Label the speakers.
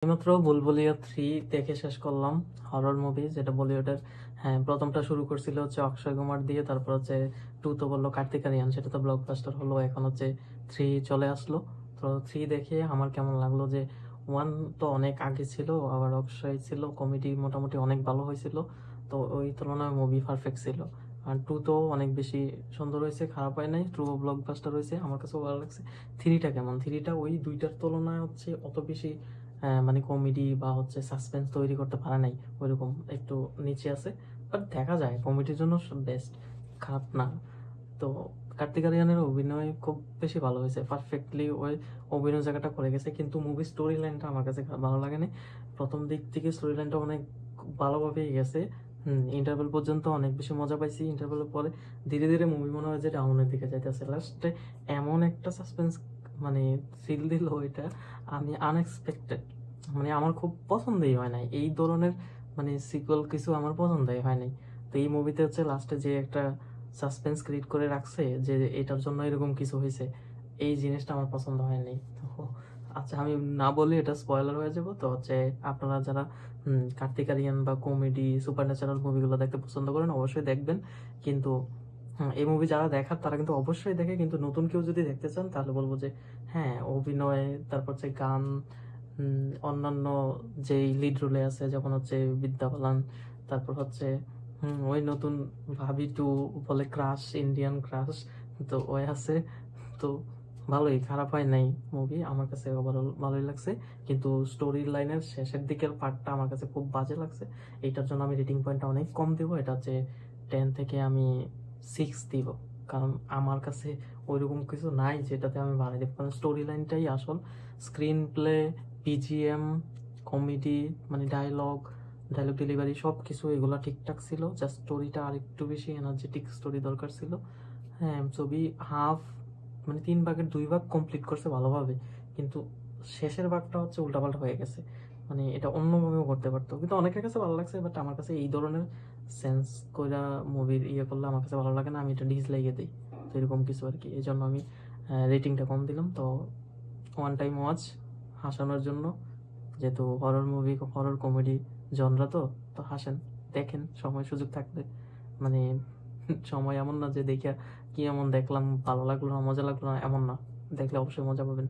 Speaker 1: এইমাত্র বুলবুলিয়া 3 দেখে শেষ করলাম। হরর মুভি, যেটা বলিউডের। হ্যাঁ, প্রথমটা শুরু করছিল হচ্ছে অক্ষয় কুমার দিয়ে, তারপর হচ্ছে 2 তো বললো কার্তিক আরিয়ান, সেটা তো ব্লকবাস্টার হলো। এখন হচ্ছে 3 চলে আসলো। তো 3 দেখে আমার কেমন লাগলো যে 1 তো অনেক আগে ছিল, আবার অক্ষয় ছিল, কমেডি মোটামুটি অনেক ভালো হয়েছিল। তো ওই তুলনায় মুভি পারফেক্ট ছিল। আর 2 তো অনেক বেশি সুন্দর হয়েছে, খারাপ হয় নাই, ট্রু ব্লকবাস্টার হয়েছে, আমার কাছেও ভালো লাগছে। 3টা কেমন, 3টা ওই দুইটার তুলনায় হচ্ছে অত বেশি মানে কমেডি বা হচ্ছে সাসপেন্স তৈরি করতে পারে নাই, ওইরকম একটু নিচে আছে। বাট দেখা যায় কমেডির জন্য বেস্ট, খারাপ না। তো কার্তিক আরিয়ানের অভিনয় খুব বেশি ভালো হয়েছে, পারফেক্টলি ওই অভিনয় জায়গাটা করে গেছে। কিন্তু মুভি স্টোরি লাইনটা আমার কাছে ভালো লাগেনি। প্রথম দিক থেকে স্টোরি লাইনটা অনেক ভালোভাবেই গেছে। ইন্টারভেল পর্যন্ত অনেক বেশি মজা পাইছি। ইন্টারভেলের পরে ধীরে ধীরে মুভি মনে হয় যে ডাউনের দিকে যাইতেছে। লাস্টে এমন একটা সাসপেন্স মানে ফিল দিল, ওইটা আমি আনএক্সপেক্টেড। মানে আমার খুব পছন্দই হয় নাই এই ধরনের, মানে সিকুয়েল কিছু আমার পছন্দই হয় নাই। তো এই মুভিতে হচ্ছে লাস্টে যে একটা সাসপেন্স ক্রিয়েট করে রাখছে যে এটার জন্য এরকম কিছু হয়েছে, এই জিনিসটা আমার পছন্দ হয়নি। তো আচ্ছা, আমি না বলি এটা স্পয়লার হয়ে যাব। তো হচ্ছে আপনারা যারা কার্তিক আরিয়ান বা কমেডি সুপার ন্যাচারাল মুভিগুলো দেখতে পছন্দ করেন অবশ্যই দেখবেন। কিন্তু এই মুভি যারা দেখার তারা কিন্তু অবশ্যই দেখে। কিন্তু নতুন কেউ যদি দেখতে চান তাহলে বলবো যে হ্যাঁ, অভিনয়, তারপর হচ্ছে গান, অন্যান্য যেই লিড রোলে আছে যেমন হচ্ছে বিদ্যা বালান, তারপর হচ্ছে ওই নতুন ভাবি টু বলে ক্রাশ, ইন্ডিয়ান ক্রাশ, তো ওই আছে। তো ভালোই, খারাপ হয় নাই মুভি, আমার কাছে ওভারঅল ভালোই লাগছে। কিন্তু স্টোরি লাইনের শেষের দিকের পার্টটা আমার কাছে খুব বাজে লাগছে। এইটার জন্য আমি রেটিং পয়েন্টটা অনেক কম দিব। এটা হচ্ছে 10 থেকে আমি 6 দিব। কারণ আমার কাছে ওইরকম কিছু নাই যেটাতে আমি বাড়াই দেব। কারণ স্টোরি লাইনটাই আসল, স্ক্রিন প্লে, বিজিএম, কমেডি, মানে ডায়লগ ডায়লগ ডেলিভারি সব কিছু এগুলো ঠিকঠাক ছিল। জাস্ট স্টোরিটা আর একটু বেশি এনার্জেটিক স্টোরি দরকার ছিল। হ্যাঁ, ছবি হাফ, মানে 3 ভাগের 2 ভাগ কমপ্লিট করছে ভালোভাবে। কিন্তু শেষের ভাগটা হচ্ছে উল্টাপাল্টা হয়ে গেছে। মানে এটা অন্যভাবেও করতে পারতো, কিন্তু অনেকের কাছে ভালো লাগছে। বাট আমার কাছে এই ধরনের সেন্স কইরা মুভির ইয়ে করলে আমার কাছে ভালো লাগে না, আমি এটা ডিসলাইকে দিই। তো এরকম কিছু আর কি, এই জন্য আমি রেটিংটা কম দিলাম। তো ওয়ান টাইম ওয়াচ, হাসানোর জন্য, যেহেতু horror movie, horror comedy genre, তো তো হাসেন, দেখেন সময় সুযোগ থাকলে। মানে সময় এমন না যে দেখিয়া কি এমন দেখলাম, ভালো লাগলো না, মজা লাগলো না, এমন না। দেখলে অবশ্যই মজা পাবেন।